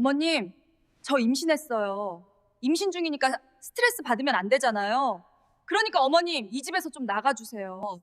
어머님, 저 임신했어요. 임신 중이니까 스트레스 받으면 안 되잖아요. 그러니까 어머님, 이 집에서 좀 나가주세요.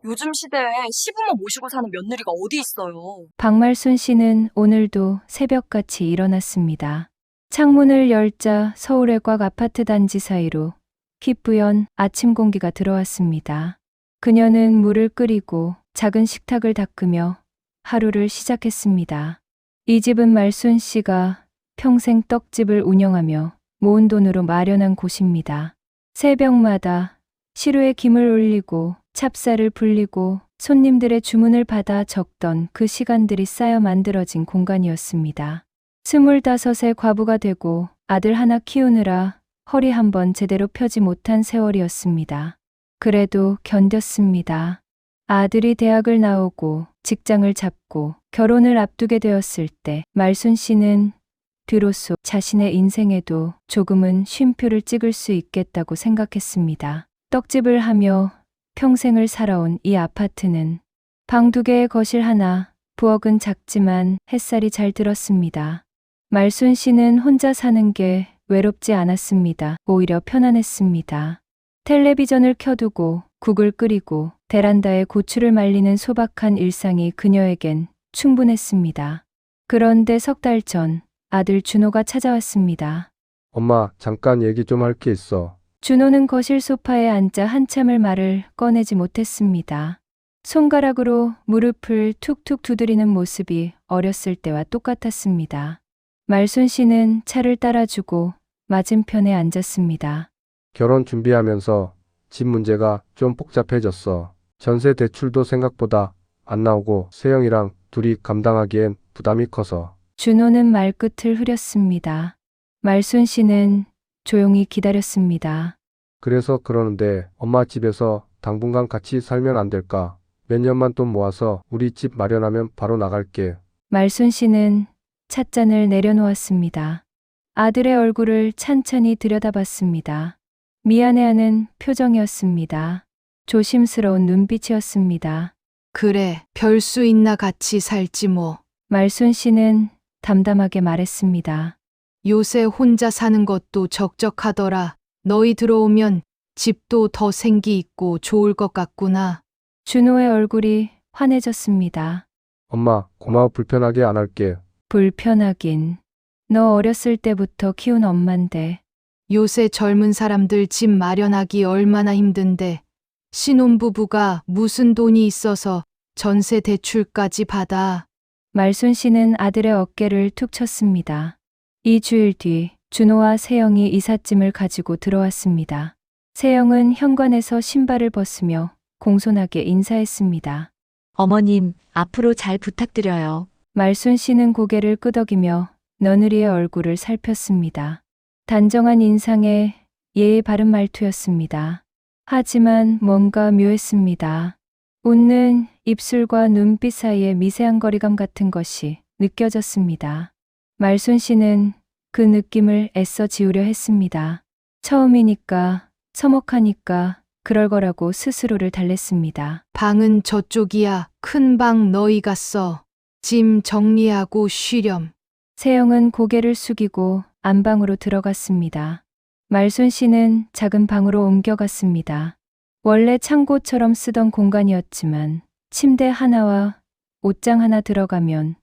요즘 시대에 시부모 모시고 사는 며느리가 어디 있어요. 박말순 씨는 오늘도 새벽같이 일어났습니다. 창문을 열자 서울의 꽉 아파트 단지 사이로 희뿌연 아침 공기가 들어왔습니다. 그녀는 물을 끓이고 작은 식탁을 닦으며 하루를 시작했습니다. 이 집은 말순 씨가 평생 떡집을 운영하며 모은 돈으로 마련한 곳입니다. 새벽마다 시루에 김을 올리고 찹쌀을 불리고 손님들의 주문을 받아 적던 그 시간들이 쌓여 만들어진 공간이었습니다. 25의 과부가 되고 아들 하나 키우느라 허리 한번 제대로 펴지 못한 세월이었습니다. 그래도 견뎠습니다. 아들이 대학을 나오고 직장을 잡고 결혼을 앞두게 되었을 때 말순 씨는 비로소 자신의 인생에도 조금은 쉼표를 찍을 수 있겠다고 생각했습니다. 떡집을 하며 평생을 살아온 이 아파트는 방 2개의 거실 하나, 부엌은 작지만 햇살이 잘 들었습니다. 말순 씨는 혼자 사는 게 외롭지 않았습니다. 오히려 편안했습니다. 텔레비전을 켜두고 국을 끓이고 베란다에 고추를 말리는 소박한 일상이 그녀에겐 충분했습니다. 그런데 석 달 전 아들 준호가 찾아왔습니다. 엄마, 잠깐 얘기 좀 할 게 있어. 준호는 거실 소파에 앉아 한참을 말을 꺼내지 못했습니다. 손가락으로 무릎을 툭툭 두드리는 모습이 어렸을 때와 똑같았습니다. 말순 씨는 차를 따라주고 맞은편에 앉았습니다. 결혼 준비하면서 집 문제가 좀 복잡해졌어. 전세 대출도 생각보다 안 나오고 세영이랑 둘이 감당하기엔 부담이 커서. 준호는 말끝을 흐렸습니다. 말순 씨는 조용히 기다렸습니다. 그래서 그러는데 엄마 집에서 당분간 같이 살면 안 될까? 몇 년만 돈 모아서 우리 집 마련하면 바로 나갈게. 말순 씨는 찻잔을 내려놓았습니다. 아들의 얼굴을 찬찬히 들여다봤습니다. 미안해하는 표정이었습니다. 조심스러운 눈빛이었습니다. 그래, 별 수 있나 같이 살지 뭐. 말순 씨는 담담하게 말했습니다. 요새 혼자 사는 것도 적적하더라. 너희 들어오면 집도 더 생기 있고 좋을 것 같구나. 준호의 얼굴이 환해졌습니다. 엄마, 고마워. 불편하게 안 할게. 불편하긴. 너 어렸을 때부터 키운 엄만데. 요새 젊은 사람들 집 마련하기 얼마나 힘든데. 신혼부부가 무슨 돈이 있어서 전세 대출까지 받아. 말순 씨는 아들의 어깨를 툭 쳤습니다. 2주일 뒤 준호와 세영이 이삿짐을 가지고 들어왔습니다. 세영은 현관에서 신발을 벗으며 공손하게 인사했습니다. 어머님, 앞으로 잘 부탁드려요. 말순 씨는 고개를 끄덕이며 며느리의 얼굴을 살폈습니다. 단정한 인상에 예의 바른 말투였습니다. 하지만 뭔가 묘했습니다. 웃는 입술과 눈빛 사이의 미세한 거리감 같은 것이 느껴졌습니다. 말순 씨는 그 느낌을 애써 지우려 했습니다. 처음이니까, 서먹하니까 그럴 거라고 스스로를 달랬습니다. 방은 저쪽이야. 큰 방 너희가 써. 짐 정리하고 쉬렴. 세영은 고개를 숙이고 안방으로 들어갔습니다. 말순 씨는 작은 방으로 옮겨갔습니다. 원래 창고처럼 쓰던 공간이었지만 침대 하나와 옷장 하나 들어가면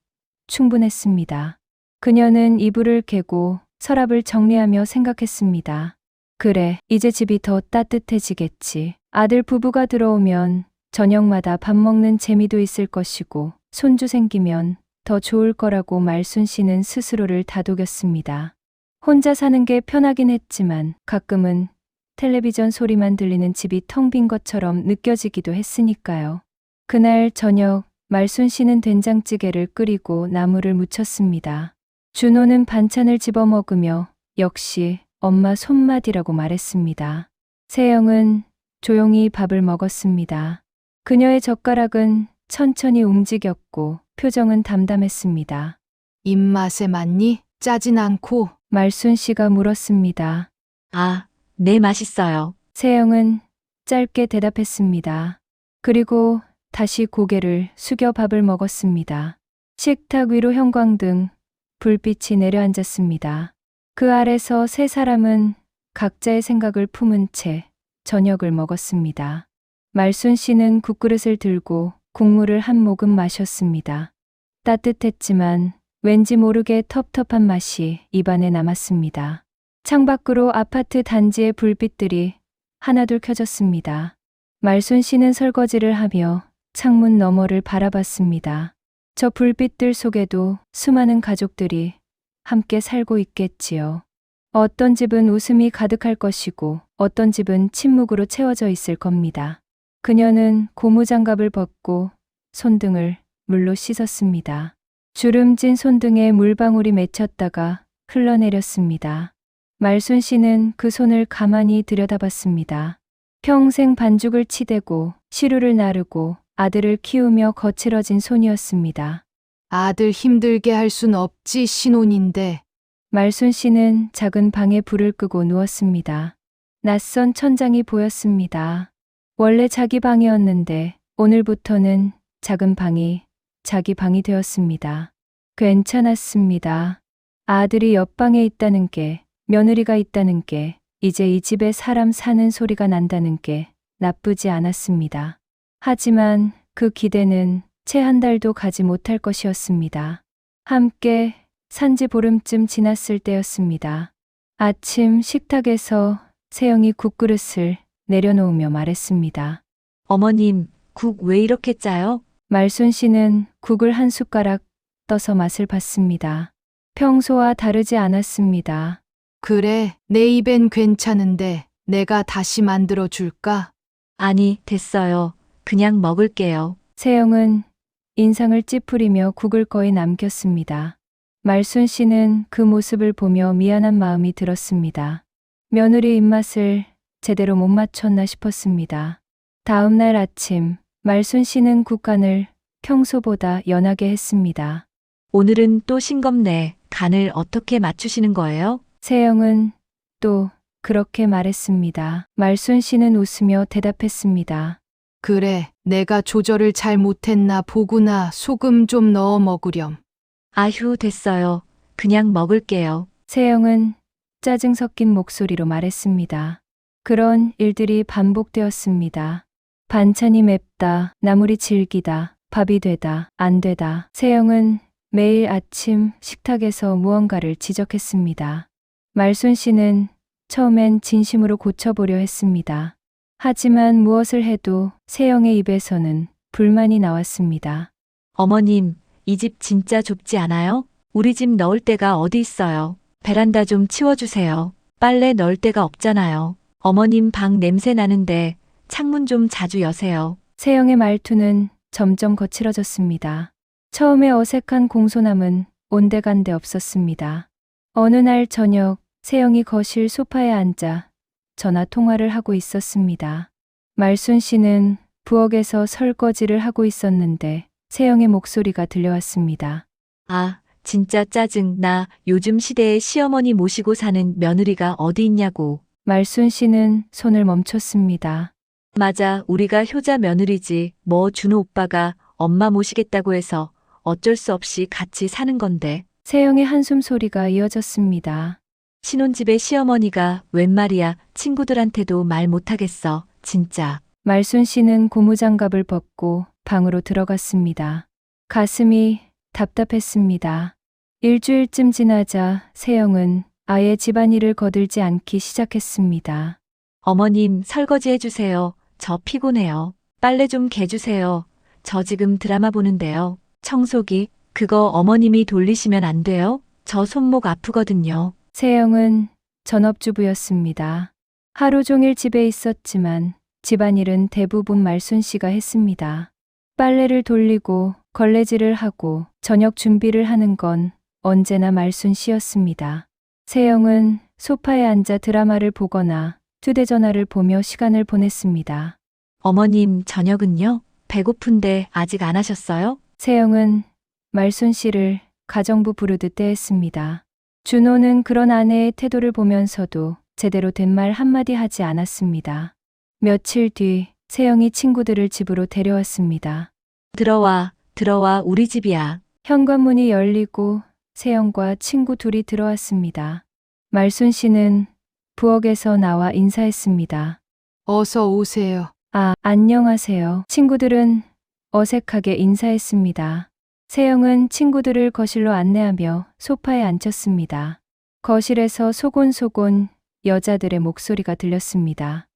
충분했습니다. 그녀는 이불을 개고 서랍을 정리하며 생각했습니다. 그래, 이제 집이 더 따뜻해지겠지. 아들 부부가 들어오면 저녁마다 밥 먹는 재미도 있을 것이고 손주 생기면 더 좋을 거라고 말순 씨는 스스로를 다독였습니다. 혼자 사는 게 편하긴 했지만 가끔은 텔레비전 소리만 들리는 집이 텅 빈 것처럼 느껴지기도 했으니까요. 그날 저녁 말순 씨는 된장찌개를 끓이고 나물을 무쳤습니다. 준호는 반찬을 집어 먹으며 역시 엄마 손맛이라고 말했습니다. 세영은 조용히 밥을 먹었습니다. 그녀의 젓가락은 천천히 움직였고 표정은 담담했습니다. 입맛에 맞니? 짜진 않고. 말순 씨가 물었습니다. 아, 네, 맛있어요. 세영은 짧게 대답했습니다. 그리고 다시 고개를 숙여 밥을 먹었습니다. 식탁 위로 형광등, 불빛이 내려앉았습니다. 그 아래서 세 사람은 각자의 생각을 품은 채 저녁을 먹었습니다. 말순 씨는 국그릇을 들고 국물을 한 모금 마셨습니다. 따뜻했지만 왠지 모르게 텁텁한 맛이 입안에 남았습니다. 창밖으로 아파트 단지의 불빛들이 하나둘 켜졌습니다. 말순 씨는 설거지를 하며 창문 너머를 바라봤습니다. 저 불빛들 속에도 수많은 가족들이 함께 살고 있겠지요. 어떤 집은 웃음이 가득할 것이고 어떤 집은 침묵으로 채워져 있을 겁니다. 그녀는 고무장갑을 벗고 손등을 물로 씻었습니다. 주름진 손등에 물방울이 맺혔다가 흘러내렸습니다. 말순 씨는 그 손을 가만히 들여다봤습니다. 평생 반죽을 치대고 시루를 나르고 아들을 키우며 거칠어진 손이었습니다. 아들 힘들게 할 순 없지, 신혼인데. 말순 씨는 작은 방에 불을 끄고 누웠습니다. 낯선 천장이 보였습니다. 원래 자기 방이었는데 오늘부터는 작은 방이 자기 방이 되었습니다. 괜찮았습니다. 아들이 옆방에 있다는 게, 며느리가 있다는 게, 이제 이 집에 사람 사는 소리가 난다는 게 나쁘지 않았습니다. 하지만 그 기대는 채 한 달도 가지 못할 것이었습니다. 함께 산지 보름쯤 지났을 때였습니다. 아침 식탁에서 세영이 국그릇을 내려놓으며 말했습니다. 어머님, 국 왜 이렇게 짜요? 말순 씨는 국을 한 숟가락 떠서 맛을 봤습니다. 평소와 다르지 않았습니다. 그래, 내 입엔 괜찮은데 내가 다시 만들어 줄까? 아니, 됐어요. 그냥 먹을게요. 세영은 인상을 찌푸리며 국을 거의 남겼습니다. 말순 씨는 그 모습을 보며 미안한 마음이 들었습니다. 며느리 입맛을 제대로 못 맞췄나 싶었습니다. 다음 날 아침, 말순 씨는 국간을 평소보다 연하게 했습니다. 오늘은 또 싱겁네. 간을 어떻게 맞추시는 거예요? 세영은 또 그렇게 말했습니다. 말순 씨는 웃으며 대답했습니다. 그래, 내가 조절을 잘 못했나 보구나. 소금 좀 넣어 먹으렴. 아휴, 됐어요. 그냥 먹을게요. 세영은 짜증 섞인 목소리로 말했습니다. 그런 일들이 반복되었습니다. 반찬이 맵다, 나물이 질기다, 밥이 되다, 안 되다. 세영은 매일 아침 식탁에서 무언가를 지적했습니다. 말순 씨는 처음엔 진심으로 고쳐보려 했습니다. 하지만 무엇을 해도 세영의 입에서는 불만이 나왔습니다. 어머님, 이 집 진짜 좁지 않아요? 우리 집 넣을 데가 어디 있어요? 베란다 좀 치워주세요. 빨래 넣을 데가 없잖아요. 어머님 방 냄새 나는데 창문 좀 자주 여세요. 세영의 말투는 점점 거칠어졌습니다. 처음에 어색한 공손함은 온데간데 없었습니다. 어느 날 저녁, 세영이 거실 소파에 앉아 전화 통화를 하고 있었습니다. 말순 씨는 부엌에서 설거지를 하고 있었는데 세영의 목소리가 들려왔습니다. 아, 진짜 짜증. 나 요즘 시대에 시어머니 모시고 사는 며느리가 어디 있냐고. 말순 씨는 손을 멈췄습니다. 맞아, 우리가 효자 며느리지. 뭐 준호 오빠가 엄마 모시겠다고 해서 어쩔 수 없이 같이 사는 건데. 세영의 한숨 소리가 이어졌습니다. 신혼집에 시어머니가 웬 말이야. 친구들한테도 말 못하겠어. 진짜. 말순 씨는 고무장갑을 벗고 방으로 들어갔습니다. 가슴이 답답했습니다. 일주일쯤 지나자 세영은 아예 집안일을 거들지 않기 시작했습니다. 어머님, 설거지 해주세요. 저 피곤해요. 빨래 좀 개주세요. 저 지금 드라마 보는데요. 청소기, 그거 어머님이 돌리시면 안 돼요? 저 손목 아프거든요. 세영은 전업주부였습니다. 하루 종일 집에 있었지만 집안일은 대부분 말순 씨가 했습니다. 빨래를 돌리고 걸레질을 하고 저녁 준비를 하는 건 언제나 말순 씨였습니다. 세영은 소파에 앉아 드라마를 보거나 휴대전화를 보며 시간을 보냈습니다. 어머님, 저녁은요? 배고픈데 아직 안 하셨어요? 세영은 말순 씨를 가정부 부르듯 대했습니다. 준호는 그런 아내의 태도를 보면서도 제대로 된 말 한마디 하지 않았습니다. 며칠 뒤 세영이 친구들을 집으로 데려왔습니다. 들어와, 우리 집이야. 현관문이 열리고 세영과 친구 둘이 들어왔습니다. 말순 씨는 부엌에서 나와 인사했습니다. 어서 오세요. 아, 안녕하세요. 친구들은 어색하게 인사했습니다. 세영은 친구들을 거실로 안내하며 소파에 앉혔습니다. 거실에서 소곤소곤 여자들의 목소리가 들렸습니다.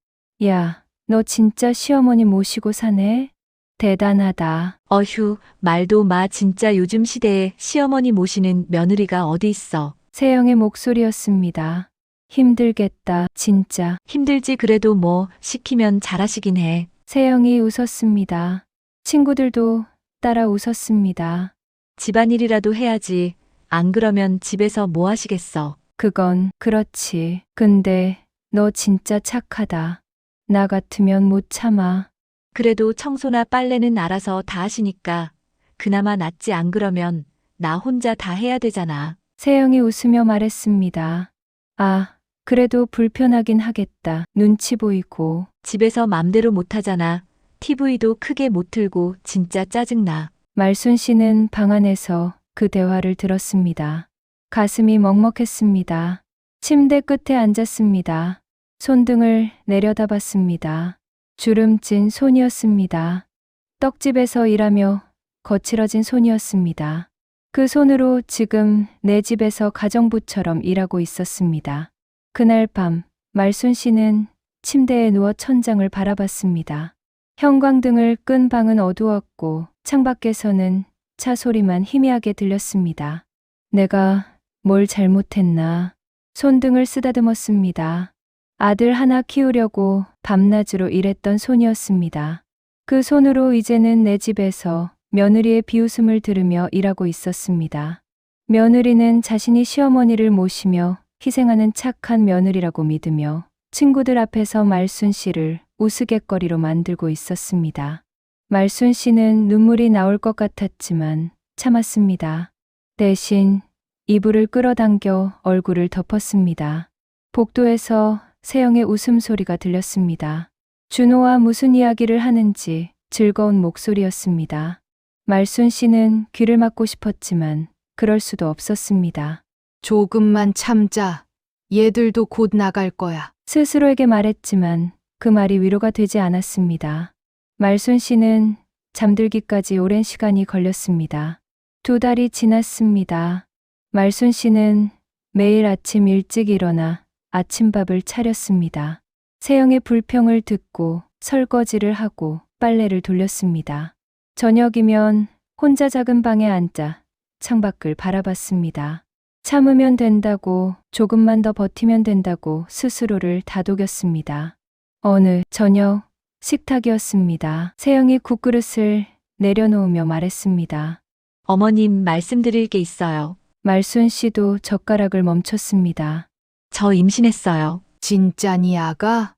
야, 너 진짜 시어머니 모시고 사네? 대단하다. 어휴, 말도 마. 진짜 요즘 시대에 시어머니 모시는 며느리가 어디 있어. 세영의 목소리였습니다. 힘들겠다, 진짜. 힘들지. 그래도 뭐 시키면 잘하시긴 해. 세영이 웃었습니다. 친구들도 따라 웃었습니다. 집안일이라도 해야지. 안 그러면 집에서 뭐 하시겠어. 그건 그렇지. 근데 너 진짜 착하다. 나 같으면 못 참아. 그래도 청소나 빨래는 알아서 다 하시니까 그나마 낫지. 안 그러면 나 혼자 다 해야 되잖아. 세영이 웃으며 말했습니다. 아, 그래도 불편하긴 하겠다. 눈치 보이고. 집에서 맘대로 못 하잖아. TV도 크게 못 틀고 진짜 짜증나. 말순 씨는 방 안에서 그 대화를 들었습니다. 가슴이 먹먹했습니다. 침대 끝에 앉았습니다. 손등을 내려다봤습니다. 주름진 손이었습니다. 떡집에서 일하며 거칠어진 손이었습니다. 그 손으로 지금 내 집에서 가정부처럼 일하고 있었습니다. 그날 밤 말순 씨는 침대에 누워 천장을 바라봤습니다. 형광등을 끈 방은 어두웠고 창밖에서는 차 소리만 희미하게 들렸습니다. 내가 뭘 잘못했나? 손등을 쓰다듬었습니다. 아들 하나 키우려고 밤낮으로 일했던 손이었습니다. 그 손으로 이제는 내 집에서 며느리의 비웃음을 들으며 일하고 있었습니다. 며느리는 자신이 시어머니를 모시며 희생하는 착한 며느리라고 믿으며 친구들 앞에서 말순 씨를 우스갯거리로 만들고 있었습니다. 말순 씨는 눈물이 나올 것 같았지만 참았습니다. 대신 이불을 끌어당겨 얼굴을 덮었습니다. 복도에서 세영의 웃음소리가 들렸습니다. 준호와 무슨 이야기를 하는지 즐거운 목소리였습니다. 말순 씨는 귀를 막고 싶었지만 그럴 수도 없었습니다. 조금만 참자. 얘들도 곧 나갈 거야. 스스로에게 말했지만 그 말이 위로가 되지 않았습니다. 말순 씨는 잠들기까지 오랜 시간이 걸렸습니다. 2달이 지났습니다. 말순 씨는 매일 아침 일찍 일어나 아침밥을 차렸습니다. 세영의 불평을 듣고 설거지를 하고 빨래를 돌렸습니다. 저녁이면 혼자 작은 방에 앉아 창밖을 바라봤습니다. 참으면 된다고, 조금만 더 버티면 된다고 스스로를 다독였습니다. 어느 저녁 식탁이었습니다. 세영이 국그릇을 내려놓으며 말했습니다. 어머님, 말씀드릴 게 있어요. 말순 씨도 젓가락을 멈췄습니다. 저 임신했어요. 진짜니 아가?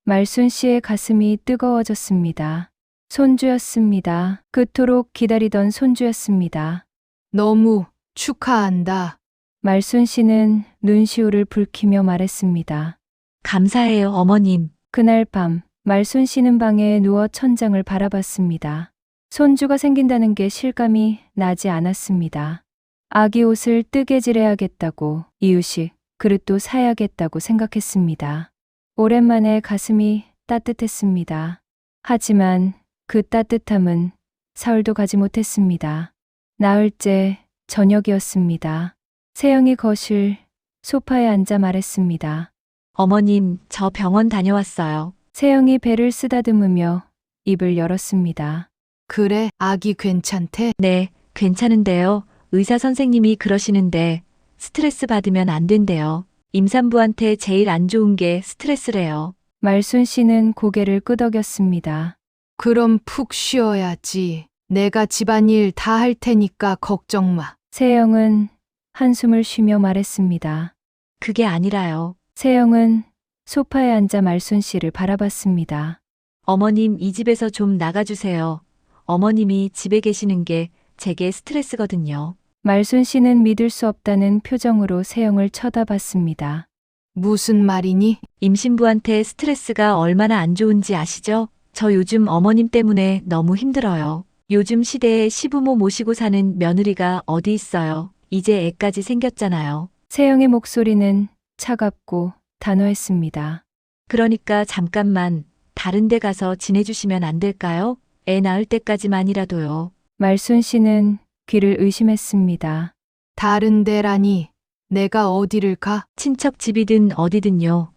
말순 씨의 가슴이 뜨거워졌습니다. 손주였습니다. 그토록 기다리던 손주였습니다. 너무 축하한다. 말순 씨는 눈시울을 붉히며 말했습니다. 감사해요, 어머님. 그날 밤 말순 씨는 방에 누워 천장을 바라봤습니다. 손주가 생긴다는 게 실감이 나지 않았습니다. 아기 옷을 뜨개질해야겠다고, 이유식 그릇도 사야겠다고 생각했습니다. 오랜만에 가슴이 따뜻했습니다. 하지만 그 따뜻함은 사흘도 가지 못했습니다. 나흘째 저녁이었습니다. 세영이 거실 소파에 앉아 말했습니다. 어머님, 저 병원 다녀왔어요. 세영이 배를 쓰다듬으며 입을 열었습니다. 그래, 아기 괜찮대? 네, 괜찮은데요. 의사 선생님이 그러시는데 스트레스 받으면 안 된대요. 임산부한테 제일 안 좋은 게 스트레스래요. 말순 씨는 고개를 끄덕였습니다. 그럼 푹 쉬어야지. 내가 집안일 다 할 테니까 걱정 마. 세영은 한숨을 쉬며 말했습니다. 그게 아니라요. 세영은 소파에 앉아 말순 씨를 바라봤습니다. 어머님, 이 집에서 좀 나가주세요. 어머님이 집에 계시는 게 제게 스트레스거든요. 말순 씨는 믿을 수 없다는 표정으로 세영을 쳐다봤습니다. 무슨 말이니? 임신부한테 스트레스가 얼마나 안 좋은지 아시죠? 저 요즘 어머님 때문에 너무 힘들어요. 요즘 시대에 시부모 모시고 사는 며느리가 어디 있어요. 이제 애까지 생겼잖아요. 세영의 목소리는 차갑고 단호했습니다. 그러니까 잠깐만 다른 데 가서 지내주시면 안 될까요? 애 낳을 때까지만이라도요. 말순 씨는 귀를 의심했습니다. 다른 데라니 내가 어디를 가? 친척 집이든 어디든요.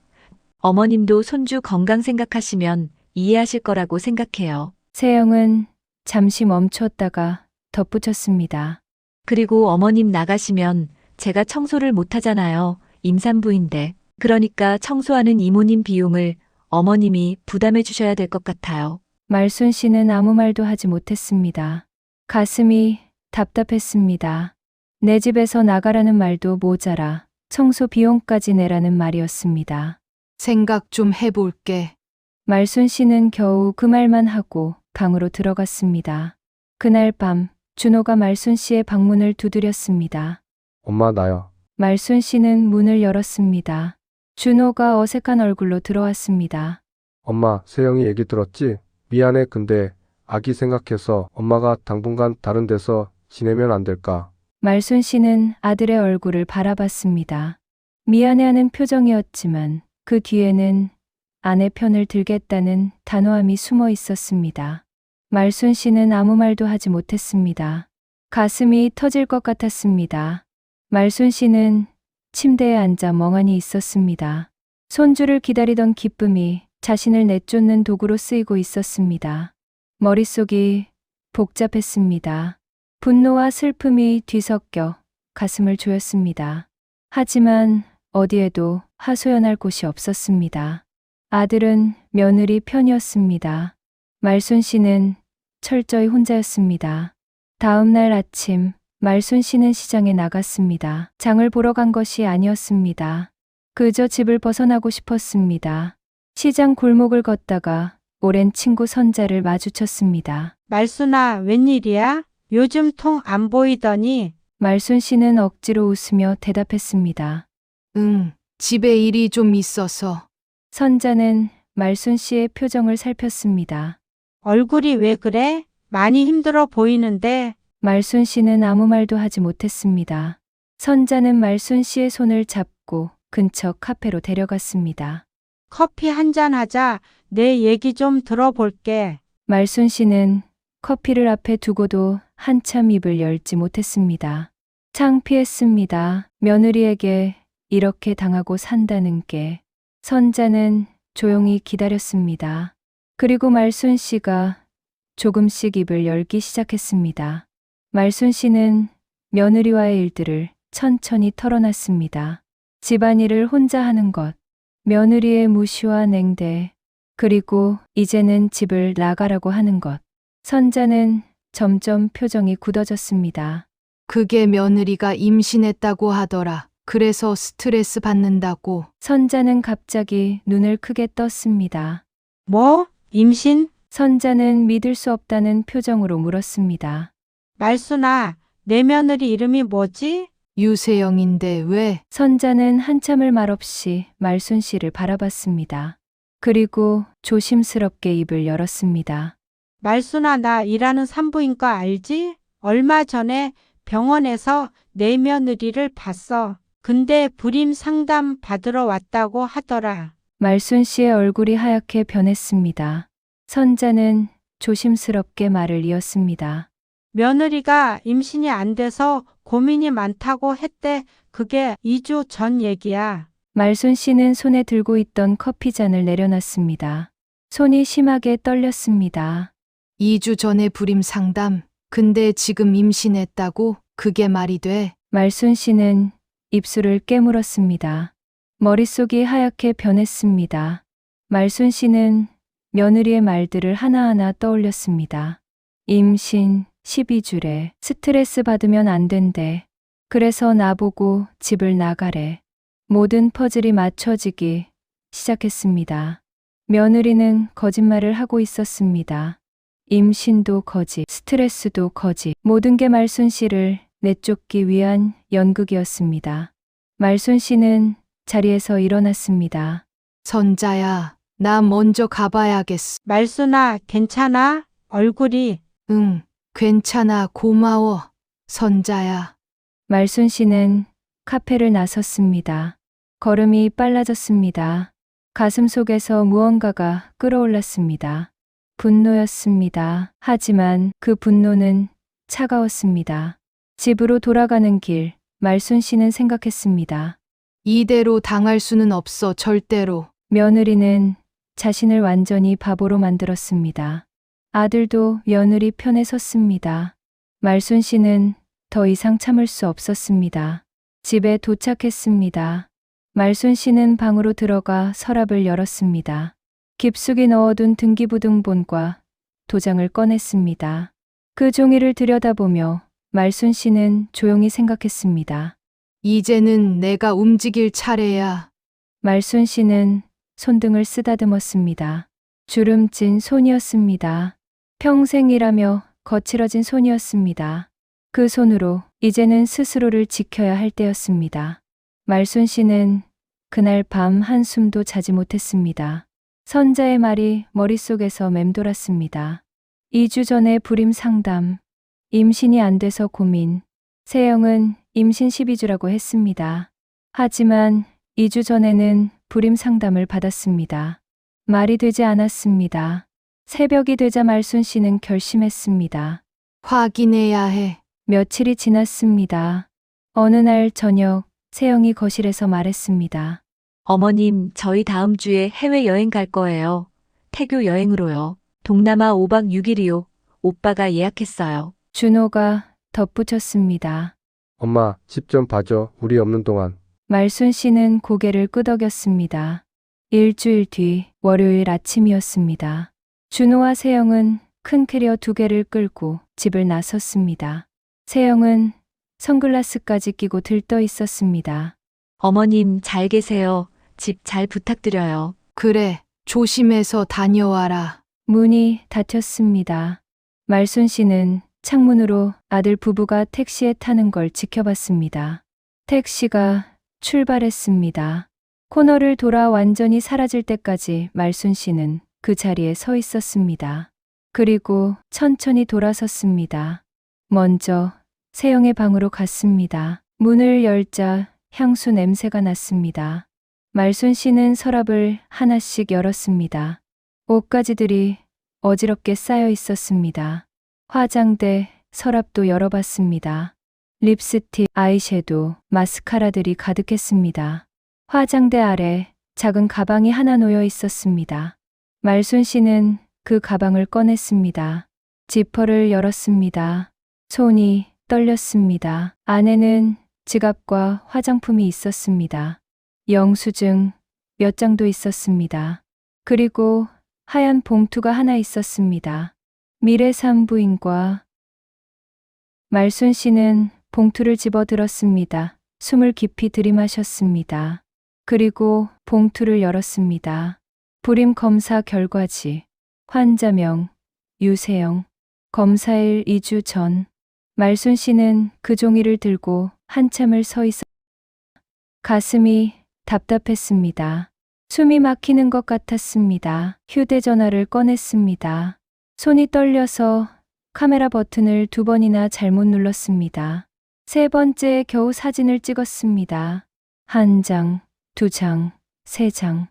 어머님도 손주 건강 생각하시면 이해하실 거라고 생각해요. 세영은 잠시 멈췄다가 덧붙였습니다. 그리고 어머님 나가시면 제가 청소를 못 하잖아요. 임산부인데. 그러니까 청소하는 이모님 비용을 어머님이 부담해 주셔야 될 것 같아요. 말순 씨는 아무 말도 하지 못했습니다. 가슴이 답답했습니다. 내 집에서 나가라는 말도 모자라 청소 비용까지 내라는 말이었습니다. 생각 좀 해볼게. 말순 씨는 겨우 그 말만 하고 방으로 들어갔습니다. 그날 밤 준호가 말순 씨의 방문을 두드렸습니다. 엄마 나요. 말순 씨는 문을 열었습니다. 준호가 어색한 얼굴로 들어왔습니다. 엄마, 세영이 얘기 들었지? 미안해. 근데 아기 생각해서 엄마가 당분간 다른 데서 지내면 안 될까? 말순 씨는 아들의 얼굴을 바라봤습니다. 미안해하는 표정이었지만 그 뒤에는 아내 편을 들겠다는 단호함이 숨어 있었습니다. 말순 씨는 아무 말도 하지 못했습니다. 가슴이 터질 것 같았습니다. 말순 씨는 침대에 앉아 멍하니 있었습니다. 손주를 기다리던 기쁨이 자신을 내쫓는 도구로 쓰이고 있었습니다. 머릿속이 복잡했습니다. 분노와 슬픔이 뒤섞여 가슴을 조였습니다. 하지만 어디에도 하소연할 곳이 없었습니다. 아들은 며느리 편이었습니다. 말순 씨는 철저히 혼자였습니다. 다음 날 아침 말순 씨는 시장에 나갔습니다. 장을 보러 간 것이 아니었습니다. 그저 집을 벗어나고 싶었습니다. 시장 골목을 걷다가 오랜 친구 선자를 마주쳤습니다. 말순아, 웬일이야? 요즘 통 안 보이더니. 말순 씨는 억지로 웃으며 대답했습니다. 응, 집에 일이 좀 있어서. 선자는 말순 씨의 표정을 살폈습니다. 얼굴이 왜 그래? 많이 힘들어 보이는데. 말순 씨는 아무 말도 하지 못했습니다. 선자는 말순 씨의 손을 잡고 근처 카페로 데려갔습니다. 커피 한잔 하자. 내 얘기 좀 들어볼게. 말순 씨는 커피를 앞에 두고도 한참 입을 열지 못했습니다. 창피했습니다. 며느리에게 이렇게 당하고 산다는 게. 선자는 조용히 기다렸습니다. 그리고 말순 씨가 조금씩 입을 열기 시작했습니다. 말순 씨는 며느리와의 일들을 천천히 털어놨습니다. 집안일을 혼자 하는 것, 며느리의 무시와 냉대, 그리고 이제는 집을 나가라고 하는 것. 선자는 점점 표정이 굳어졌습니다. 그게 며느리가 임신했다고 하더라. 그래서 스트레스 받는다고. 선자는 갑자기 눈을 크게 떴습니다. 뭐? 임신? 선자는 믿을 수 없다는 표정으로 물었습니다. 말순아, 내 며느리 이름이 뭐지? 유세영인데 왜? 선자는 한참을 말없이 말순 씨를 바라봤습니다. 그리고 조심스럽게 입을 열었습니다. 말순아, 나 일하는 산부인과 알지? 얼마 전에 병원에서 내 며느리를 봤어. 근데 불임 상담 받으러 왔다고 하더라. 말순 씨의 얼굴이 하얗게 변했습니다. 선자는 조심스럽게 말을 이었습니다. 며느리가 임신이 안 돼서 고민이 많다고 했대. 그게 2주 전 얘기야. 말순 씨는 손에 들고 있던 커피잔을 내려놨습니다. 손이 심하게 떨렸습니다. 2주 전에 불임 상담. 근데 지금 임신했다고? 그게 말이 돼? 말순 씨는 입술을 깨물었습니다. 머릿속이 하얗게 변했습니다. 말순 씨는 며느리의 말들을 하나하나 떠올렸습니다. 임신 12주래. 스트레스 받으면 안 된대. 그래서 나보고 집을 나가래. 모든 퍼즐이 맞춰지기 시작했습니다. 며느리는 거짓말을 하고 있었습니다. 임신도 거짓, 스트레스도 거짓, 모든 게 말순 씨를 내쫓기 위한 연극이었습니다. 말순 씨는 자리에서 일어났습니다. 선자야, 나 먼저 가봐야겠어. 말순아, 괜찮아? 얼굴이. 응, 괜찮아, 고마워. 선자야. 말순 씨는 카페를 나섰습니다. 걸음이 빨라졌습니다. 가슴 속에서 무언가가 끓어올랐습니다. 분노였습니다. 하지만 그 분노는 차가웠습니다. 집으로 돌아가는 길, 말순 씨는 생각했습니다. 이대로 당할 수는 없어, 절대로. 며느리는 자신을 완전히 바보로 만들었습니다. 아들도 며느리 편에 섰습니다. 말순 씨는 더 이상 참을 수 없었습니다. 집에 도착했습니다. 말순 씨는 방으로 들어가 서랍을 열었습니다. 깊숙이 넣어둔 등기부등본과 도장을 꺼냈습니다. 그 종이를 들여다보며 말순 씨는 조용히 생각했습니다. 이제는 내가 움직일 차례야. 말순 씨는 손등을 쓰다듬었습니다. 주름진 손이었습니다. 평생 일하며 거칠어진 손이었습니다. 그 손으로 이제는 스스로를 지켜야 할 때였습니다. 말순 씨는 그날 밤 한숨도 자지 못했습니다. 선자의 말이 머릿속에서 맴돌았습니다. 2주 전에 불임 상담, 임신이 안 돼서 고민, 세영은 임신 12주라고 했습니다. 하지만 2주 전에는 불임 상담을 받았습니다. 말이 되지 않았습니다. 새벽이 되자 말순 씨는 결심했습니다. 확인해야 해. 며칠이 지났습니다. 어느 날 저녁, 세영이 거실에서 말했습니다. 어머님, 저희 다음 주에 해외여행 갈 거예요. 태교 여행으로요. 동남아 5박 6일이요. 오빠가 예약했어요. 준호가 덧붙였습니다. 엄마, 집 좀 봐줘. 우리 없는 동안. 말순 씨는 고개를 끄덕였습니다. 일주일 뒤 월요일 아침이었습니다. 준호와 세영은 큰 캐리어 2개를 끌고 집을 나섰습니다. 세영은 선글라스까지 끼고 들떠 있었습니다. 어머님, 잘 계세요. 집 잘 부탁드려요. 그래, 조심해서 다녀와라. 문이 닫혔습니다. 말순 씨는 창문으로 아들 부부가 택시에 타는 걸 지켜봤습니다. 택시가 출발했습니다. 코너를 돌아 완전히 사라질 때까지 말순 씨는 그 자리에 서 있었습니다. 그리고 천천히 돌아섰습니다. 먼저 세영의 방으로 갔습니다. 문을 열자 향수 냄새가 났습니다. 말순 씨는 서랍을 하나씩 열었습니다. 옷가지들이 어지럽게 쌓여 있었습니다. 화장대, 서랍도 열어봤습니다. 립스틱, 아이섀도우, 마스카라들이 가득했습니다. 화장대 아래 작은 가방이 하나 놓여 있었습니다. 말순 씨는 그 가방을 꺼냈습니다. 지퍼를 열었습니다. 손이 떨렸습니다. 안에는 지갑과 화장품이 있었습니다. 영수증 몇 장도 있었습니다. 그리고 하얀 봉투가 하나 있었습니다. 미래 산부인과. 말순 씨는 봉투를 집어 들었습니다. 숨을 깊이 들이마셨습니다. 그리고 봉투를 열었습니다. 불임 검사 결과지. 환자명 유세영. 검사일 2주 전. 말순 씨는 그 종이를 들고 한참을 서 있었. 가슴이 답답했습니다. 숨이 막히는 것 같았습니다. 휴대전화를 꺼냈습니다. 손이 떨려서 카메라 버튼을 2번이나 잘못 눌렀습니다. 3번째에 겨우 사진을 찍었습니다. 1장, 2장, 3장.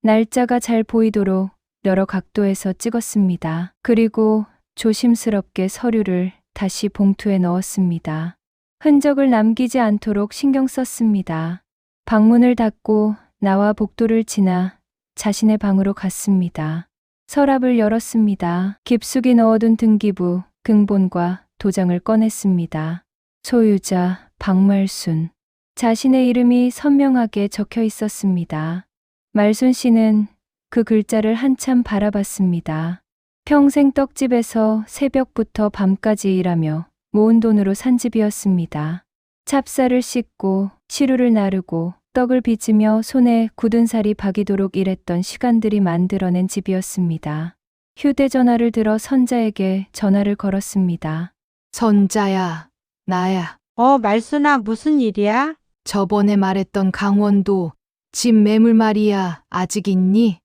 날짜가 잘 보이도록 여러 각도에서 찍었습니다. 그리고 조심스럽게 서류를 다시 봉투에 넣었습니다. 흔적을 남기지 않도록 신경 썼습니다. 방문을 닫고 나와 복도를 지나 자신의 방으로 갔습니다. 서랍을 열었습니다. 깊숙이 넣어둔 등기부, 등본과 도장을 꺼냈습니다. 소유자 박말순. 자신의 이름이 선명하게 적혀 있었습니다. 말순 씨는 그 글자를 한참 바라봤습니다. 평생 떡집에서 새벽부터 밤까지 일하며 모은 돈으로 산 집이었습니다. 찹쌀을 씻고 시루를 나르고 떡을 빚으며 손에 굳은 살이 박이도록 일했던 시간들이 만들어낸 집이었습니다. 휴대전화를 들어 선자에게 전화를 걸었습니다. 선자야, 나야. 말순아, 무슨 일이야? 저번에 말했던 강원도 집 매물 말이야. 아직 있니?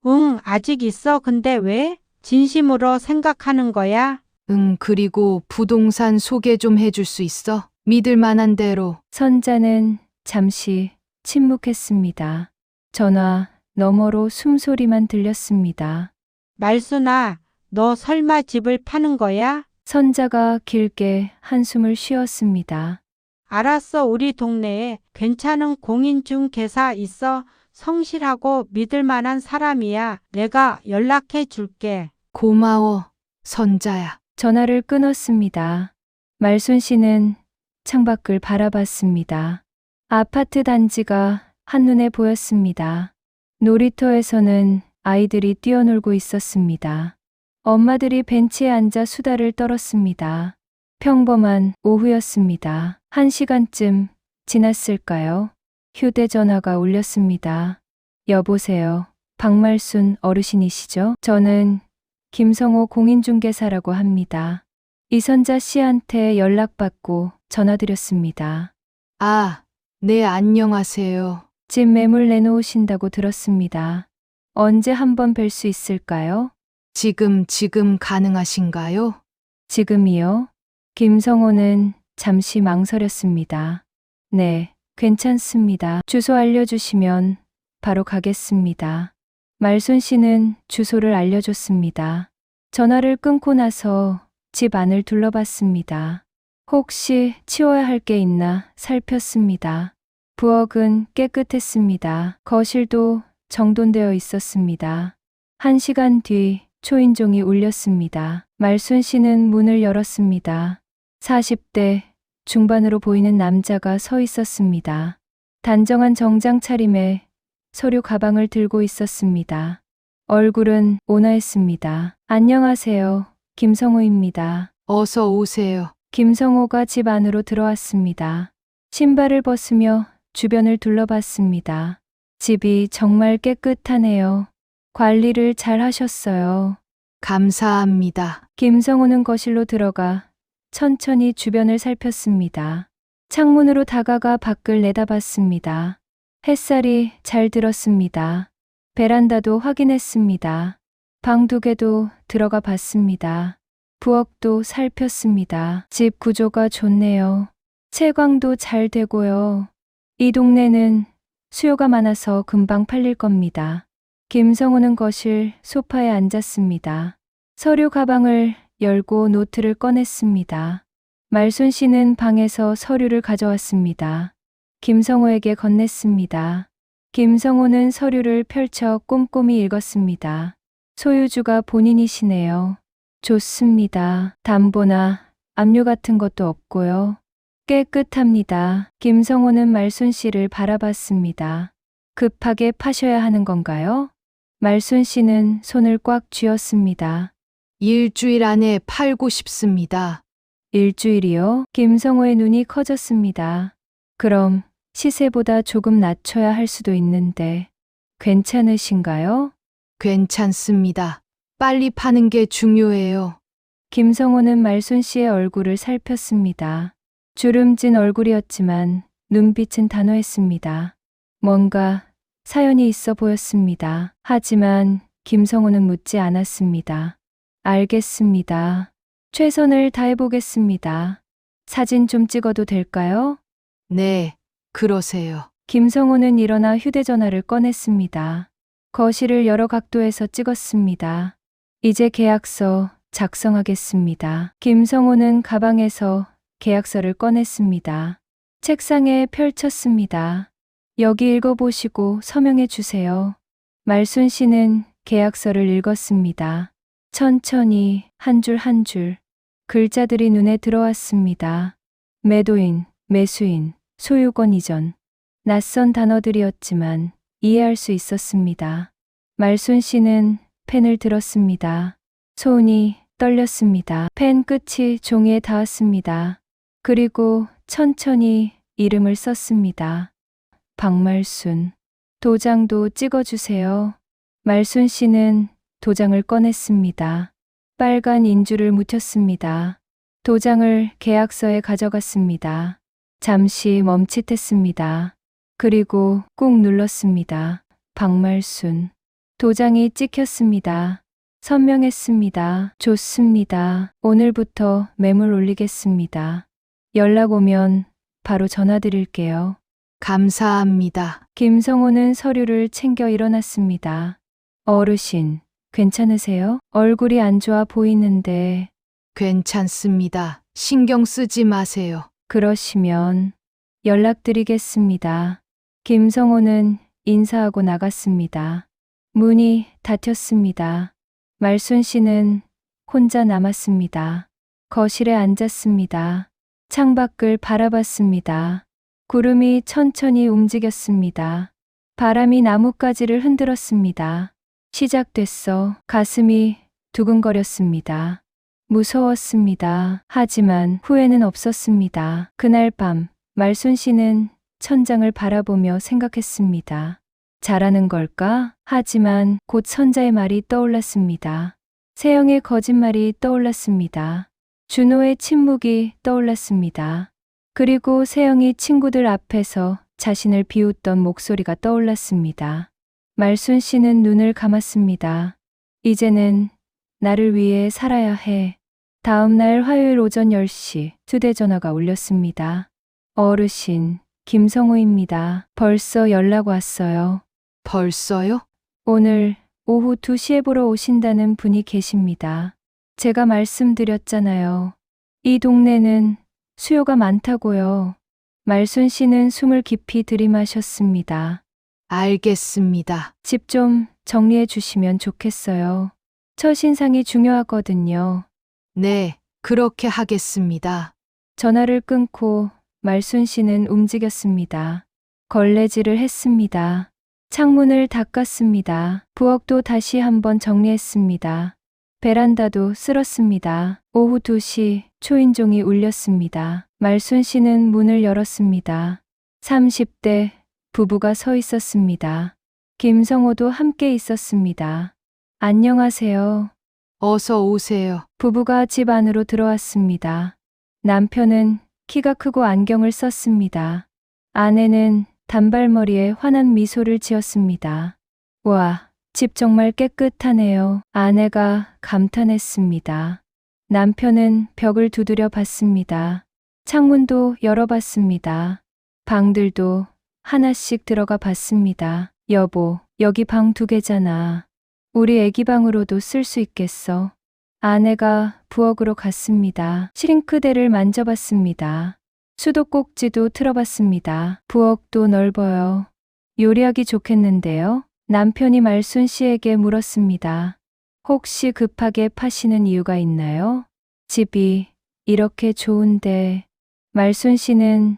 응, 아직 있어. 근데 왜? 진심으로 생각하는 거야? 응, 그리고 부동산 소개 좀 해줄 수 있어? 믿을 만한 대로. 선자는 잠시 침묵했습니다. 전화 너머로 숨소리만 들렸습니다. 말순아, 너 설마 집을 파는 거야? 선자가 길게 한숨을 쉬었습니다. 알았어, 우리 동네에 괜찮은 공인중개사 있어. 성실하고 믿을 만한 사람이야. 내가 연락해 줄게. 고마워, 선자야. 전화를 끊었습니다. 말순 씨는 창밖을 바라봤습니다. 아파트 단지가 한눈에 보였습니다. 놀이터에서는 아이들이 뛰어놀고 있었습니다. 엄마들이 벤치에 앉아 수다를 떨었습니다. 평범한 오후였습니다. 1시간쯤 지났을까요? 휴대전화가 울렸습니다. 여보세요. 박말순 어르신이시죠? 저는 김성호 공인중개사라고 합니다. 이선자 씨한테 연락받고 전화드렸습니다. 아, 네, 안녕하세요. 집 매물 내놓으신다고 들었습니다. 언제 한번 뵐 수 있을까요? 지금 가능하신가요? 지금이요? 김성호는 잠시 망설였습니다. 네, 괜찮습니다. 주소 알려주시면 바로 가겠습니다. 말순 씨는 주소를 알려줬습니다. 전화를 끊고 나서 집 안을 둘러봤습니다. 혹시 치워야 할 게 있나 살폈습니다. 부엌은 깨끗했습니다. 거실도 정돈되어 있었습니다. 1시간 뒤 초인종이 울렸습니다. 말순 씨는 문을 열었습니다. 40대 중반으로 보이는 남자가 서 있었습니다. 단정한 정장 차림에 서류 가방을 들고 있었습니다. 얼굴은 온화했습니다. 안녕하세요. 김성호입니다. 어서 오세요. 김성호가 집 안으로 들어왔습니다. 신발을 벗으며 주변을 둘러봤습니다. 집이 정말 깨끗하네요. 관리를 잘 하셨어요. 감사합니다. 김성호는 거실로 들어가 천천히 주변을 살폈습니다. 창문으로 다가가 밖을 내다봤습니다. 햇살이 잘 들었습니다. 베란다도 확인했습니다. 방 2개도 들어가 봤습니다. 부엌도 살폈습니다. 집 구조가 좋네요. 채광도 잘 되고요. 이 동네는 수요가 많아서 금방 팔릴 겁니다. 김성호는 거실 소파에 앉았습니다. 서류 가방을 열고 노트를 꺼냈습니다. 말순 씨는 방에서 서류를 가져왔습니다. 김성호에게 건넸습니다. 김성호는 서류를 펼쳐 꼼꼼히 읽었습니다. 소유주가 본인이시네요. 좋습니다. 담보나 압류 같은 것도 없고요. 깨끗합니다. 김성호는 말순 씨를 바라봤습니다. 급하게 파셔야 하는 건가요? 말순 씨는 손을 꽉 쥐었습니다. 일주일 안에 팔고 싶습니다. 일주일이요? 김성호의 눈이 커졌습니다. 그럼 시세보다 조금 낮춰야 할 수도 있는데 괜찮으신가요? 괜찮습니다. 빨리 파는 게 중요해요. 김성호는 말순 씨의 얼굴을 살폈습니다. 주름진 얼굴이었지만 눈빛은 단호했습니다. 뭔가 사연이 있어 보였습니다. 하지만 김성호는 묻지 않았습니다. 알겠습니다. 최선을 다해보겠습니다. 사진 좀 찍어도 될까요? 네, 그러세요. 김성호는 일어나 휴대전화를 꺼냈습니다. 거실을 여러 각도에서 찍었습니다. 이제 계약서 작성하겠습니다. 김성호는 가방에서 계약서를 꺼냈습니다. 책상에 펼쳤습니다. 여기 읽어보시고 서명해 주세요. 말순 씨는 계약서를 읽었습니다. 천천히 한 줄 한 줄 글자들이 눈에 들어왔습니다. 매도인, 매수인, 소유권 이전. 낯선 단어들이었지만 이해할 수 있었습니다. 말순 씨는 펜을 들었습니다. 손이 떨렸습니다. 펜 끝이 종이에 닿았습니다. 그리고 천천히 이름을 썼습니다. 박말순. 도장도 찍어주세요. 말순 씨는 도장을 꺼냈습니다. 빨간 인주를 묻혔습니다. 도장을 계약서에 가져갔습니다. 잠시 멈칫했습니다. 그리고 꾹 눌렀습니다. 박말순. 도장이 찍혔습니다. 선명했습니다. 좋습니다. 오늘부터 매물 올리겠습니다. 연락 오면 바로 전화드릴게요. 감사합니다. 김성호는 서류를 챙겨 일어났습니다. 어르신, 괜찮으세요? 얼굴이 안 좋아 보이는데. 괜찮습니다. 신경 쓰지 마세요. 그러시면 연락드리겠습니다. 김성호는 인사하고 나갔습니다. 문이 닫혔습니다. 말순 씨는 혼자 남았습니다. 거실에 앉았습니다. 창밖을 바라봤습니다. 구름이 천천히 움직였습니다. 바람이 나뭇가지를 흔들었습니다. 시작됐어. 가슴이 두근거렸습니다. 무서웠습니다. 하지만 후회는 없었습니다. 그날 밤 말순 씨는 천장을 바라보며 생각했습니다. 잘하는 걸까? 하지만 곧 선자의 말이 떠올랐습니다. 세영의 거짓말이 떠올랐습니다. 준호의 침묵이 떠올랐습니다. 그리고 세영이 친구들 앞에서 자신을 비웃던 목소리가 떠올랐습니다. 말순 씨는 눈을 감았습니다. 이제는 나를 위해 살아야 해. 다음 날 화요일 오전 10시 휴대전화가 울렸습니다. 어르신, 김성우입니다. 벌써 연락 왔어요. 벌써요? 오늘 오후 2시에 보러 오신다는 분이 계십니다. 제가 말씀드렸잖아요. 이 동네는 수요가 많다고요. 말순 씨는 숨을 깊이 들이마셨습니다. 알겠습니다. 집 좀 정리해 주시면 좋겠어요. 첫인상이 중요하거든요. 네, 그렇게 하겠습니다. 전화를 끊고 말순 씨는 움직였습니다. 걸레질을 했습니다. 창문을 닦았습니다. 부엌도 다시 한번 정리했습니다. 베란다도 쓸었습니다. 오후 2시 초인종이 울렸습니다. 말순 씨는 문을 열었습니다. 30대 부부가 서 있었습니다. 김성호도 함께 있었습니다. 안녕하세요. 어서 오세요. 부부가 집 안으로 들어왔습니다. 남편은 키가 크고 안경을 썼습니다. 아내는 단발머리에 환한 미소를 지었습니다. 와, 집 정말 깨끗하네요. 아내가 감탄했습니다. 남편은 벽을 두드려 봤습니다. 창문도 열어봤습니다. 방들도 하나씩 들어가 봤습니다. 여보, 여기 방 2개잖아. 우리 애기 방으로도 쓸 수 있겠어. 아내가 부엌으로 갔습니다. 싱크대를 만져봤습니다. 수도꼭지도 틀어봤습니다. 부엌도 넓어요. 요리하기 좋겠는데요? 남편이 말순 씨에게 물었습니다. 혹시 급하게 파시는 이유가 있나요? 집이 이렇게 좋은데. 말순 씨는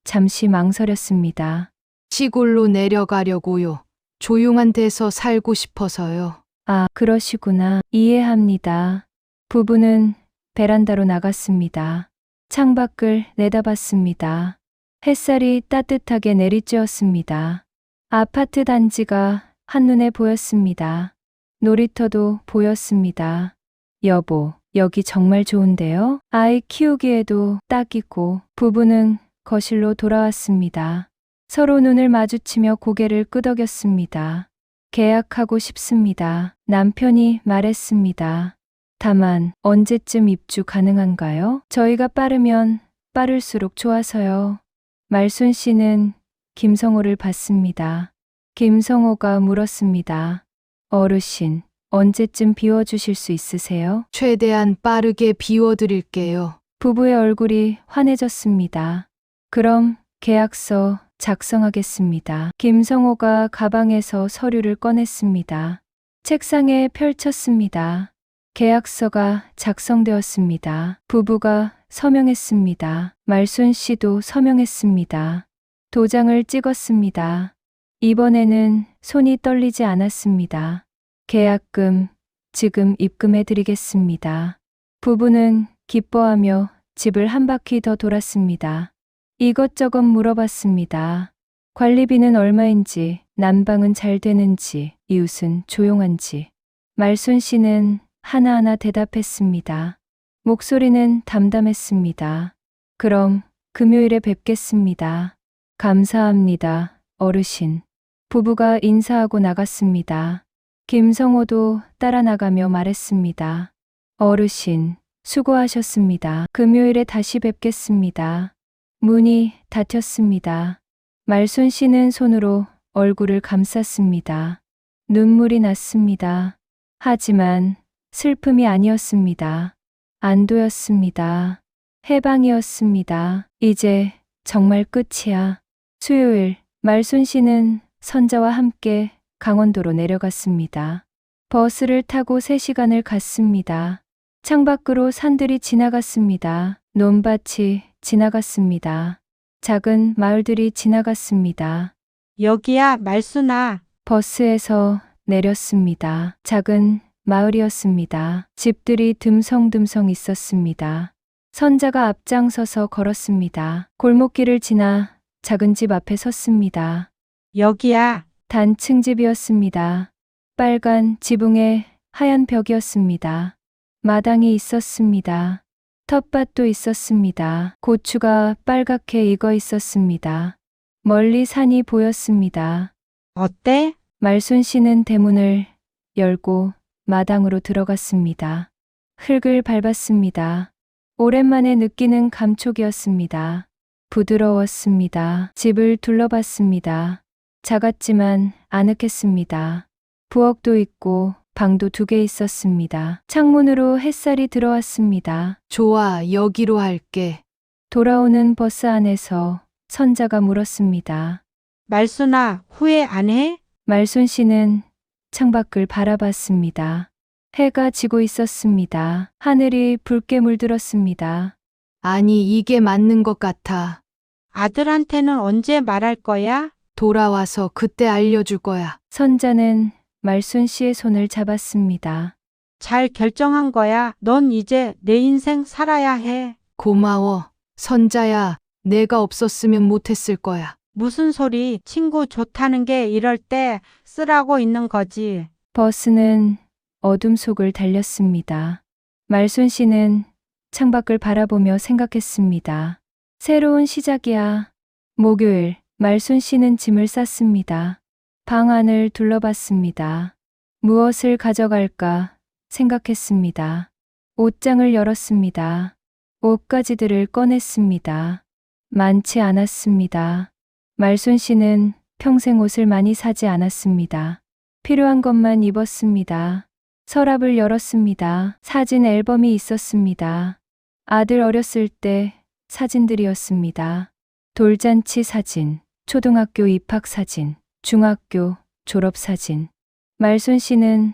잠시 망설였습니다. 시골로 내려가려고요. 조용한 데서 살고 싶어서요. 아, 그러시구나. 이해합니다. 부부는 베란다로 나갔습니다. 창밖을 내다봤습니다. 햇살이 따뜻하게 내리쬐었습니다. 아파트 단지가 한눈에 보였습니다. 놀이터도 보였습니다. 여보, 여기 정말 좋은데요? 아이 키우기에도 딱이고. 부부는 거실로 돌아왔습니다. 서로 눈을 마주치며 고개를 끄덕였습니다. 계약하고 싶습니다. 남편이 말했습니다. 다만 언제쯤 입주 가능한가요? 저희가 빠르면 빠를수록 좋아서요. 말순 씨는 김성호를 봤습니다. 김성호가 물었습니다. 어르신, 언제쯤 비워주실 수 있으세요? 최대한 빠르게 비워드릴게요. 부부의 얼굴이 환해졌습니다. 그럼 계약서 작성하겠습니다. 김성호가 가방에서 서류를 꺼냈습니다. 책상에 펼쳤습니다. 계약서가 작성되었습니다. 부부가 서명했습니다. 말순 씨도 서명했습니다. 도장을 찍었습니다. 이번에는 손이 떨리지 않았습니다. 계약금 지금 입금해 드리겠습니다. 부부는 기뻐하며 집을 한 바퀴 더 돌았습니다. 이것저것 물어봤습니다. 관리비는 얼마인지, 난방은 잘 되는지, 이웃은 조용한지. 말순 씨는 하나하나 대답했습니다. 목소리는 담담했습니다. 그럼 금요일에 뵙겠습니다. 감사합니다, 어르신. 부부가 인사하고 나갔습니다. 김성호도 따라 나가며 말했습니다. 어르신, 수고하셨습니다. 금요일에 다시 뵙겠습니다. 문이 닫혔습니다. 말순 씨는 손으로 얼굴을 감쌌습니다. 눈물이 났습니다. 하지만 슬픔이 아니었습니다. 안도였습니다. 해방이었습니다. 이제 정말 끝이야. 수요일, 말순 씨는 선자와 함께 강원도로 내려갔습니다. 버스를 타고 3시간을 갔습니다. 창밖으로 산들이 지나갔습니다. 논밭이 지나갔습니다. 작은 마을들이 지나갔습니다. 여기야, 말순아. 버스에서 내렸습니다. 작은 마을이었습니다. 집들이 듬성듬성 있었습니다. 선자가 앞장서서 걸었습니다. 골목길을 지나 작은 집 앞에 섰습니다. 여기야. 단층 집이었습니다. 빨간 지붕에 하얀 벽이었습니다. 마당이 있었습니다. 텃밭도 있었습니다. 고추가 빨갛게 익어 있었습니다. 멀리 산이 보였습니다. 어때? 말순 씨는 대문을 열고 마당으로 들어갔습니다. 흙을 밟았습니다. 오랜만에 느끼는 감촉이었습니다. 부드러웠습니다. 집을 둘러봤습니다. 작았지만 아늑했습니다. 부엌도 있고 방도 2개 있었습니다. 창문으로 햇살이 들어왔습니다. 좋아, 여기로 할게. 돌아오는 버스 안에서 선자가 물었습니다. 말순아, 후회 안 해? 말순 씨는 창밖을 바라봤습니다. 해가 지고 있었습니다. 하늘이 붉게 물들었습니다. 아니, 이게 맞는 것 같아. 아들한테는 언제 말할 거야? 돌아와서 그때 알려줄 거야. 선자는 말순 씨의 손을 잡았습니다. 잘 결정한 거야. 넌 이제 내 인생 살아야 해. 고마워. 선자야, 내가 없었으면 못했을 거야. 무슨 소리? 친구 좋다는 게 이럴 때 쓰라고 있는 거지. 버스는 어둠 속을 달렸습니다. 말순 씨는 창밖을 바라보며 생각했습니다. 새로운 시작이야. 목요일, 말순 씨는 짐을 쌌습니다. 방 안을 둘러봤습니다. 무엇을 가져갈까 생각했습니다. 옷장을 열었습니다. 옷가지들을 꺼냈습니다. 많지 않았습니다. 말순 씨는 평생 옷을 많이 사지 않았습니다. 필요한 것만 입었습니다. 서랍을 열었습니다. 사진 앨범이 있었습니다. 아들 어렸을 때 사진들이었습니다. 돌잔치 사진, 초등학교 입학 사진, 중학교 졸업 사진. 말순 씨는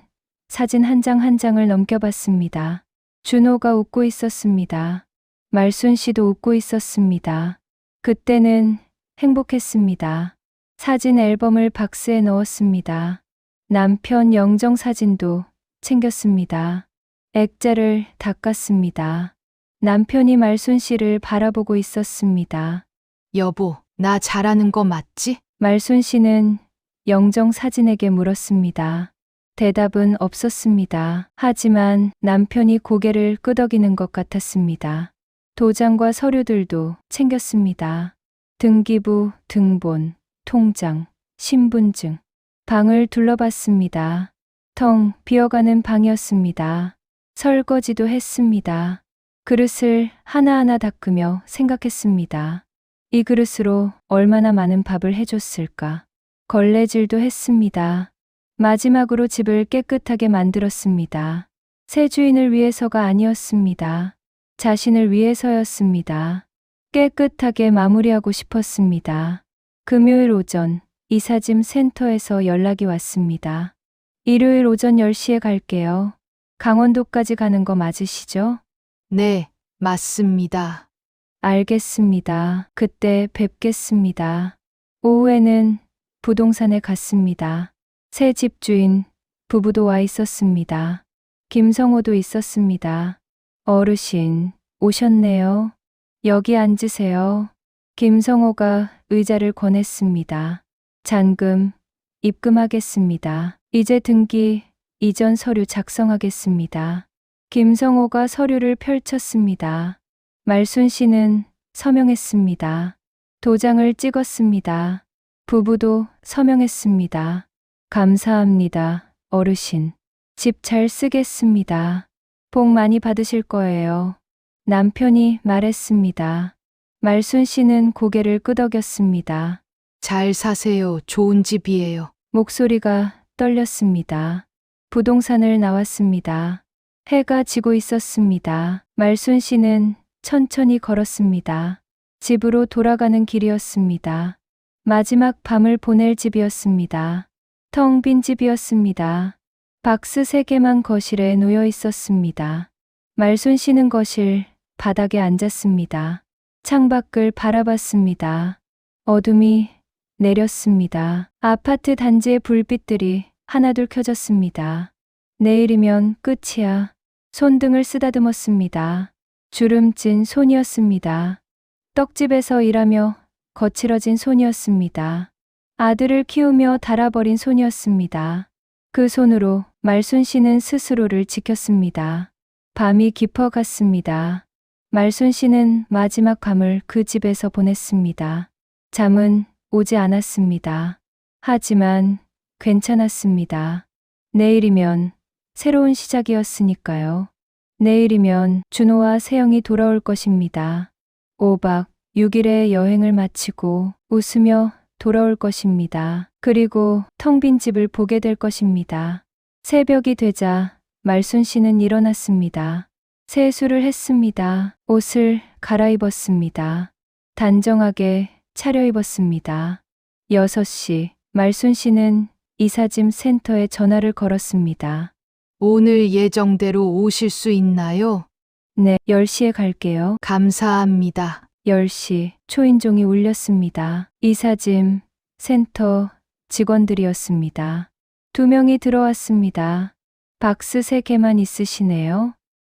사진 한 장 한 장을 넘겨봤습니다. 준호가 웃고 있었습니다. 말순 씨도 웃고 있었습니다. 그때는 행복했습니다. 사진 앨범을 박스에 넣었습니다. 남편 영정 사진도 챙겼습니다. 액자를 닦았습니다. 남편이 말순 씨를 바라보고 있었습니다. 여보, 나 잘하는 거 맞지? 말순 씨는 영정 사진에게 물었습니다. 대답은 없었습니다. 하지만 남편이 고개를 끄덕이는 것 같았습니다. 도장과 서류들도 챙겼습니다. 등기부, 등본, 통장, 신분증. 방을 둘러봤습니다. 텅 비어가는 방이었습니다. 설거지도 했습니다. 그릇을 하나하나 닦으며 생각했습니다. 이 그릇으로 얼마나 많은 밥을 해줬을까. 걸레질도 했습니다. 마지막으로 집을 깨끗하게 만들었습니다. 새 주인을 위해서가 아니었습니다. 자신을 위해서였습니다. 깨끗하게 마무리하고 싶었습니다. 금요일 오전 이사짐 센터에서 연락이 왔습니다. 일요일 오전 10시에 갈게요. 강원도까지 가는 거 맞으시죠? 네, 맞습니다. 알겠습니다. 그때 뵙겠습니다. 오후에는 부동산에 갔습니다. 새 집주인 부부도 와 있었습니다. 김성호도 있었습니다. 어르신, 오셨네요. 여기 앉으세요. 김성호가 의자를 권했습니다. 잔금, 입금하겠습니다. 이제 등기, 이전 서류 작성하겠습니다. 김성호가 서류를 펼쳤습니다. 말순 씨는 서명했습니다. 도장을 찍었습니다. 부부도 서명했습니다. 감사합니다, 어르신. 집 잘 쓰겠습니다. 복 많이 받으실 거예요. 남편이 말했습니다. 말순 씨는 고개를 끄덕였습니다. 잘 사세요. 좋은 집이에요. 목소리가 떨렸습니다. 부동산을 나왔습니다. 해가 지고 있었습니다. 말순 씨는 천천히 걸었습니다. 집으로 돌아가는 길이었습니다. 마지막 밤을 보낼 집이었습니다. 텅 빈 집이었습니다. 박스 3개만 거실에 놓여 있었습니다. 말순 씨는 거실 바닥에 앉았습니다. 창밖을 바라봤습니다. 어둠이 내렸습니다. 아파트 단지의 불빛들이 하나둘 켜졌습니다. 내일이면 끝이야. 손등을 쓰다듬었습니다. 주름 찐 손이었습니다. 떡집에서 일하며 거칠어진 손이었습니다. 아들을 키우며 닳아버린 손이었습니다. 그 손으로 말순 씨는 스스로를 지켰습니다. 밤이 깊어갔습니다. 말순 씨는 마지막 밤을 그 집에서 보냈습니다. 잠은 오지 않았습니다. 하지만 괜찮았습니다. 내일이면 새로운 시작이었으니까요. 내일이면 준호와 세영이 돌아올 것입니다. 5박 6일의 여행을 마치고 웃으며 돌아올 것입니다. 그리고 텅 빈 집을 보게 될 것입니다. 새벽이 되자 말순 씨는 일어났습니다. 세수를 했습니다. 옷을 갈아입었습니다. 단정하게 차려입었습니다. 6시 말순 씨는 이사짐 센터에 전화를 걸었습니다. 오늘 예정대로 오실 수 있나요? 네, 10시에 갈게요. 감사합니다. 10시 초인종이 울렸습니다. 이사짐 센터 직원들이었습니다. 2명이 들어왔습니다. 박스 3개만 있으시네요.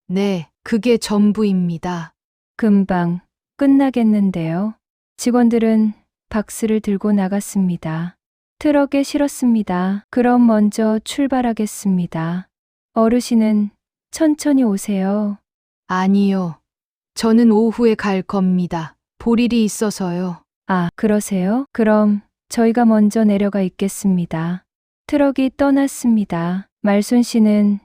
네, 그게 전부입니다. 금방 끝나겠는데요. 직원들은 박스를 들고 나갔습니다. 트럭에 실었습니다. 그럼 먼저 출발하겠습니다. 어르신은 천천히 오세요. 아니요. 저는 오후에 갈 겁니다. 볼 일이 있어서요. 아, 그러세요? 그럼 저희가 먼저 내려가 있겠습니다. 트럭이 떠났습니다. 말순 씨는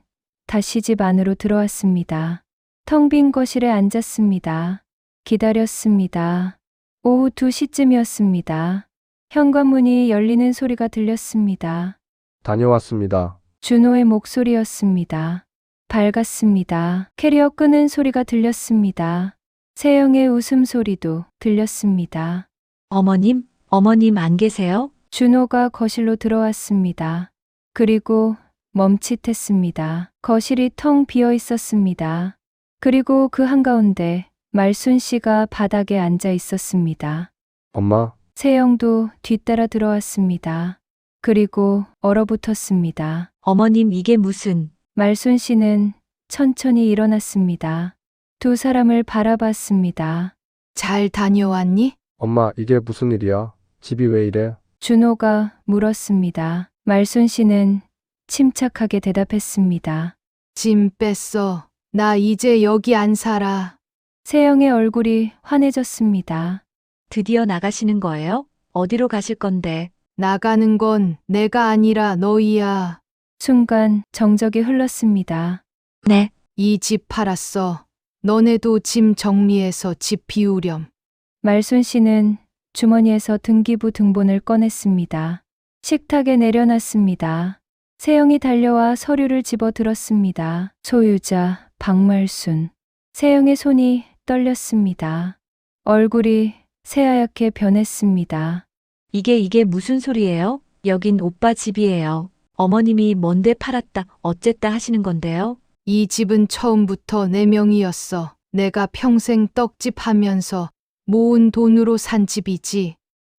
다시 집 안으로 들어왔습니다. 텅 빈 거실에 앉았습니다. 기다렸습니다. 오후 2시쯤이었습니다. 현관문이 열리는 소리가 들렸습니다. 다녀왔습니다. 준호의 목소리였습니다. 밝았습니다. 캐리어 끄는 소리가 들렸습니다. 세영의 웃음소리도 들렸습니다. 어머님 안 계세요? 준호가 거실로 들어왔습니다. 그리고 멈칫했습니다. 거실이 텅 비어 있었습니다. 그리고 그 한가운데 말순 씨가 바닥에 앉아 있었습니다. 엄마, 세영도 뒤따라 들어왔습니다. 그리고 얼어붙었습니다. 어머님 이게 무슨... 말순 씨는 천천히 일어났습니다. 2 사람을 바라봤습니다. 잘 다녀왔니? 엄마, 이게 무슨 일이야? 집이 왜 이래? 준호가 물었습니다. 말순 씨는 침착하게 대답했습니다. 짐 뺐어. 나 이제 여기 안 살아. 세영의 얼굴이 환해졌습니다. 드디어 나가시는 거예요? 어디로 가실 건데? 나가는 건 내가 아니라 너희야. 순간 정적이 흘렀습니다. 네. 이 집 팔았어. 너네도 짐 정리해서 집 비우렴. 말순 씨는 주머니에서 등기부 등본을 꺼냈습니다. 식탁에 내려놨습니다. 세영이 달려와 서류를 집어 들었습니다. 소유자 박말순. 세영의 손이 떨렸습니다. 얼굴이 새하얗게 변했습니다. 이게 무슨 소리예요? 여긴 오빠 집이에요. 어머님이 뭔데 팔았다 어쨌다 하시는 건데요? 이 집은 처음부터 내 명의였어. 내가 평생 떡집 하면서 모은 돈으로 산 집이지.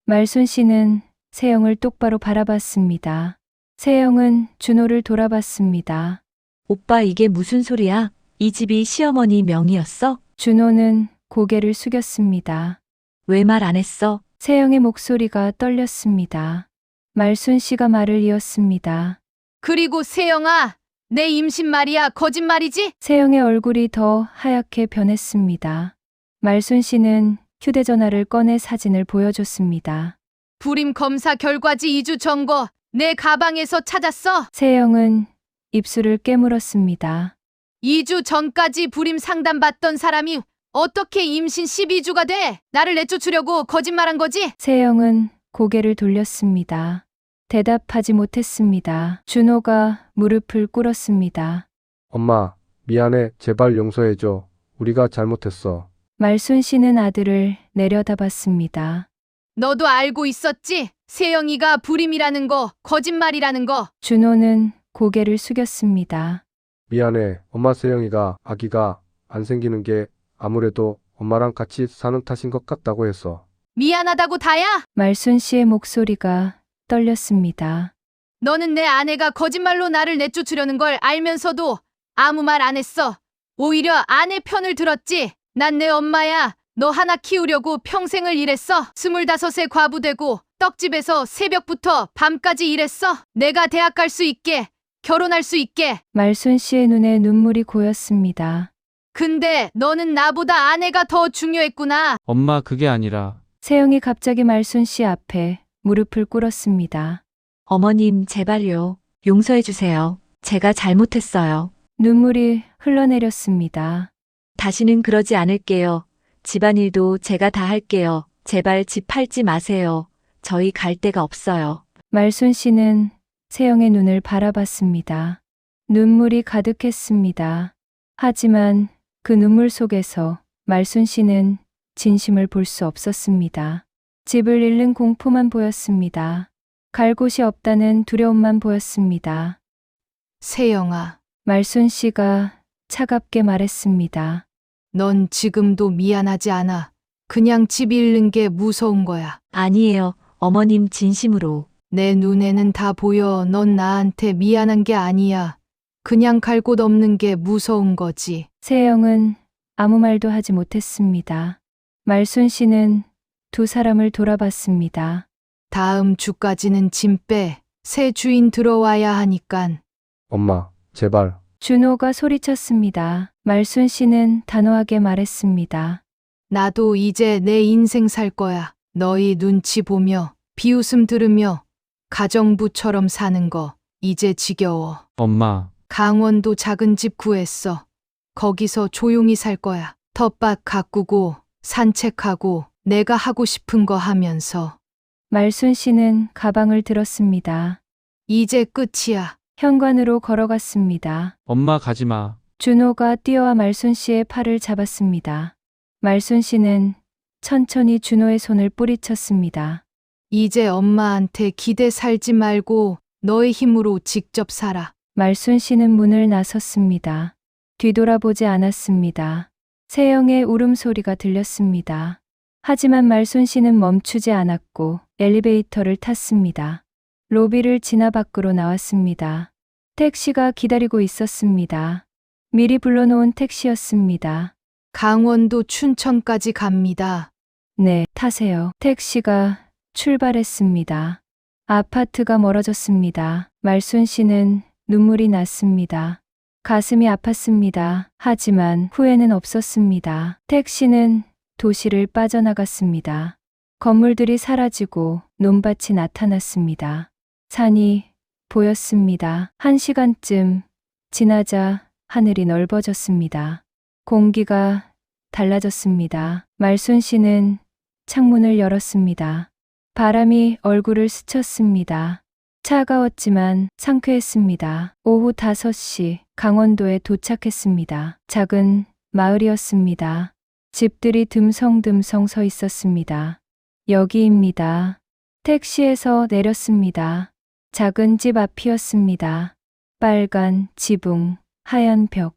말순 씨는 세영을 똑바로 바라봤습니다. 세영은 준호를 돌아봤습니다. 오빠 이게 무슨 소리야? 이 집이 시어머니 명의였어? 준호는 고개를 숙였습니다. 왜 말 안 했어? 세영의 목소리가 떨렸습니다. 말순 씨가 말을 이었습니다. 그리고 세영아, 내 임신 말이야. 거짓말이지? 세영의 얼굴이 더 하얗게 변했습니다. 말순 씨는 휴대전화를 꺼내 사진을 보여줬습니다. 불임 검사 결과지 2주 전거 내 가방에서 찾았어. 세영은 입술을 깨물었습니다. 2주 전까지 불임 상담받던 사람이 어떻게 임신 12주가 돼? 나를 내쫓으려고 거짓말한 거지? 세영은 고개를 돌렸습니다. 대답하지 못했습니다. 준호가 무릎을 꿇었습니다. 엄마, 미안해. 제발 용서해줘. 우리가 잘못했어. 말순 씨는 아들을 내려다봤습니다. 너도 알고 있었지? 세영이가 불임이라는 거, 거짓말이라는 거. 준호는 고개를 숙였습니다. 미안해. 엄마, 세영이가 아기가 안 생기는 게 아무래도 엄마랑 같이 사는 탓인 것 같다고 해서. 미안하다고 다야? 말순 씨의 목소리가 떨렸습니다. 너는 내 아내가 거짓말로 나를 내쫓으려는 걸 알면서도 아무 말 안 했어. 오히려 아내 편을 들었지. 난 내 엄마야. 너 하나 키우려고 평생을 일했어. 25세 과부되고 떡집에서 새벽부터 밤까지 일했어. 내가 대학 갈 수 있게, 결혼할 수 있게. 말순 씨의 눈에 눈물이 고였습니다. 근데 너는 나보다 아내가 더 중요했구나. 엄마, 그게 아니라 세영이 갑자기 말순 씨 앞에 무릎을 꿇었습니다. 어머님, 제발요. 용서해 주세요. 제가 잘못했어요. 눈물이 흘러내렸습니다. 다시는 그러지 않을게요. 집안일도 제가 다 할게요. 제발 집 팔지 마세요. 저희 갈 데가 없어요. 말순 씨는 세영의 눈을 바라봤습니다. 눈물이 가득했습니다. 하지만 그 눈물 속에서 말순 씨는 진심을 볼 수 없었습니다. 집을 잃는 공포만 보였습니다. 갈 곳이 없다는 두려움만 보였습니다. 세영아, 말순 씨가 차갑게 말했습니다. 넌 지금도 미안하지 않아. 그냥 집 잃는 게 무서운 거야. 아니에요. 어머님, 진심으로. 내 눈에는 다 보여. 넌 나한테 미안한 게 아니야. 그냥 갈 곳 없는 게 무서운 거지. 세영은 아무 말도 하지 못했습니다. 말순 씨는 두 사람을 돌아봤습니다. 다음 주까지는 짐 빼. 새 주인 들어와야 하니깐. 엄마, 제발. 준호가 소리쳤습니다. 말순 씨는 단호하게 말했습니다. 나도 이제 내 인생 살 거야. 너희 눈치 보며 비웃음 들으며 가정부처럼 사는 거 이제 지겨워. 엄마, 강원도 작은 집 구했어. 거기서 조용히 살 거야. 텃밭 가꾸고 산책하고 내가 하고 싶은 거 하면서. 말순 씨는 가방을 들었습니다. 이제 끝이야. 현관으로 걸어갔습니다. 엄마 가지 마. 준호가 뛰어와 말순 씨의 팔을 잡았습니다. 말순 씨는 천천히 준호의 손을 뿌리쳤습니다. 이제 엄마한테 기대 살지 말고 너의 힘으로 직접 살아. 말순 씨는 문을 나섰습니다. 뒤돌아보지 않았습니다. 세영의 울음소리가 들렸습니다. 하지만 말순 씨는 멈추지 않았고 엘리베이터를 탔습니다. 로비를 지나 밖으로 나왔습니다. 택시가 기다리고 있었습니다. 미리 불러놓은 택시였습니다. 강원도 춘천까지 갑니다. 네, 타세요. 택시가 출발했습니다. 아파트가 멀어졌습니다. 말순 씨는 눈물이 났습니다. 가슴이 아팠습니다. 하지만 후회는 없었습니다. 택시는 도시를 빠져나갔습니다. 건물들이 사라지고 논밭이 나타났습니다. 산이 보였습니다. 1시간쯤 지나자 하늘이 넓어졌습니다. 공기가 달라졌습니다. 말순 씨는 창문을 열었습니다. 바람이 얼굴을 스쳤습니다. 차가웠지만 상쾌했습니다. 오후 5시 강원도에 도착했습니다. 작은 마을이었습니다. 집들이 듬성듬성 서 있었습니다. 여기입니다. 택시에서 내렸습니다. 작은 집 앞이었습니다. 빨간 지붕, 하얀 벽.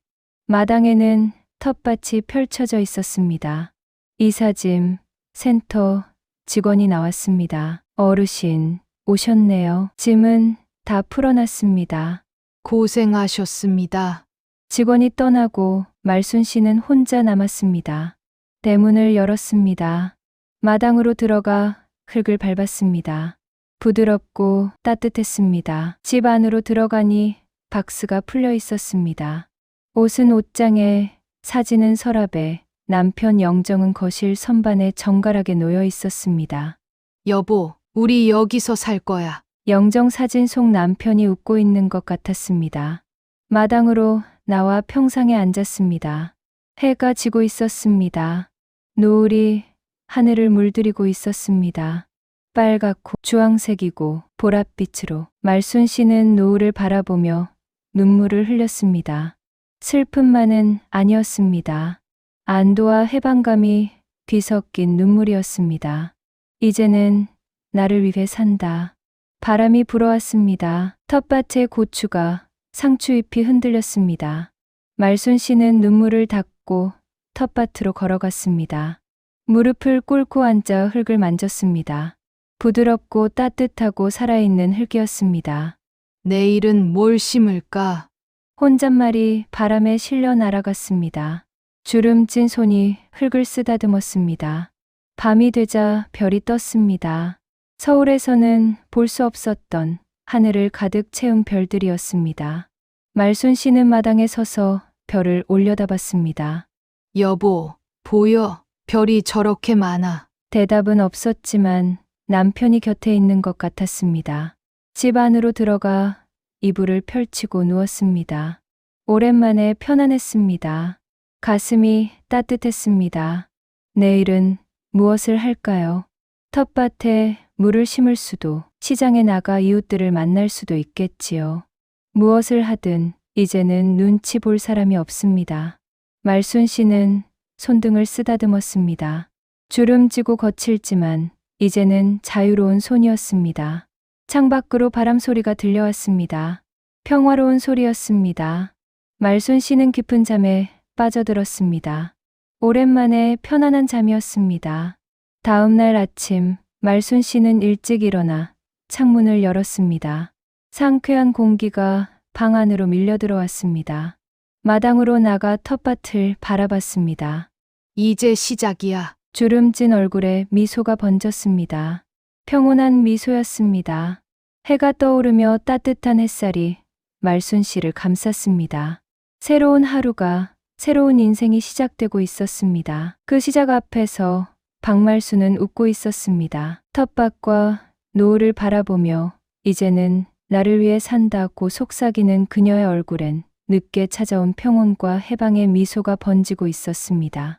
마당에는 텃밭이 펼쳐져 있었습니다. 이삿짐, 센터 직원이 나왔습니다. 어르신, 오셨네요. 짐은 다 풀어놨습니다. 고생하셨습니다. 직원이 떠나고 말순 씨는 혼자 남았습니다. 대문을 열었습니다. 마당으로 들어가 흙을 밟았습니다. 부드럽고 따뜻했습니다. 집 안으로 들어가니 박스가 풀려 있었습니다. 옷은 옷장에, 사진은 서랍에, 남편 영정은 거실 선반에 정갈하게 놓여 있었습니다. 여보, 우리 여기서 살 거야. 영정 사진 속 남편이 웃고 있는 것 같았습니다. 마당으로 나와 평상에 앉았습니다. 해가 지고 있었습니다. 노을이 하늘을 물들이고 있었습니다. 빨갛고 주황색이고 보랏빛으로 말순 씨는 노을을 바라보며 눈물을 흘렸습니다. 슬픔만은 아니었습니다. 안도와 해방감이 뒤섞인 눈물이었습니다. 이제는 나를 위해 산다. 바람이 불어왔습니다. 텃밭의 고추가 상추잎이 흔들렸습니다. 말순 씨는 눈물을 닦고 텃밭으로 걸어갔습니다. 무릎을 꿇고 앉아 흙을 만졌습니다. 부드럽고 따뜻하고 살아있는 흙이었습니다. 내일은 뭘 심을까? 혼잣말이 바람에 실려 날아갔습니다. 주름진 손이 흙을 쓰다듬었습니다. 밤이 되자 별이 떴습니다. 서울에서는 볼 수 없었던 하늘을 가득 채운 별들이었습니다. 말순 씨는 마당에 서서 별을 올려다봤습니다. 여보, 보여. 별이 저렇게 많아. 대답은 없었지만 남편이 곁에 있는 것 같았습니다. 집 안으로 들어가 이불을 펼치고 누웠습니다. 오랜만에 편안했습니다. 가슴이 따뜻했습니다. 내일은 무엇을 할까요? 텃밭에 물을 심을 수도, 시장에 나가 이웃들을 만날 수도 있겠지요. 무엇을 하든 이제는 눈치 볼 사람이 없습니다. 말순 씨는 손등을 쓰다듬었습니다. 주름지고 거칠지만 이제는 자유로운 손이었습니다. 창밖으로 바람 소리가 들려왔습니다. 평화로운 소리였습니다. 말순 씨는 깊은 잠에 빠져들었습니다. 오랜만에 편안한 잠이었습니다. 다음 날 아침 말순 씨는 일찍 일어나 창문을 열었습니다. 상쾌한 공기가 방 안으로 밀려 들어왔습니다. 마당으로 나가 텃밭을 바라봤습니다. 이제 시작이야. 주름진 얼굴에 미소가 번졌습니다. 평온한 미소였습니다. 해가 떠오르며 따뜻한 햇살이 말순 씨를 감쌌습니다. 새로운 하루가, 새로운 인생이 시작되고 있었습니다. 그 시작 앞에서 박말순은 웃고 있었습니다. 텃밭과 노을을 바라보며 이제는 나를 위해 산다고 속삭이는 그녀의 얼굴엔 늦게 찾아온 평온과 해방의 미소가 번지고 있었습니다.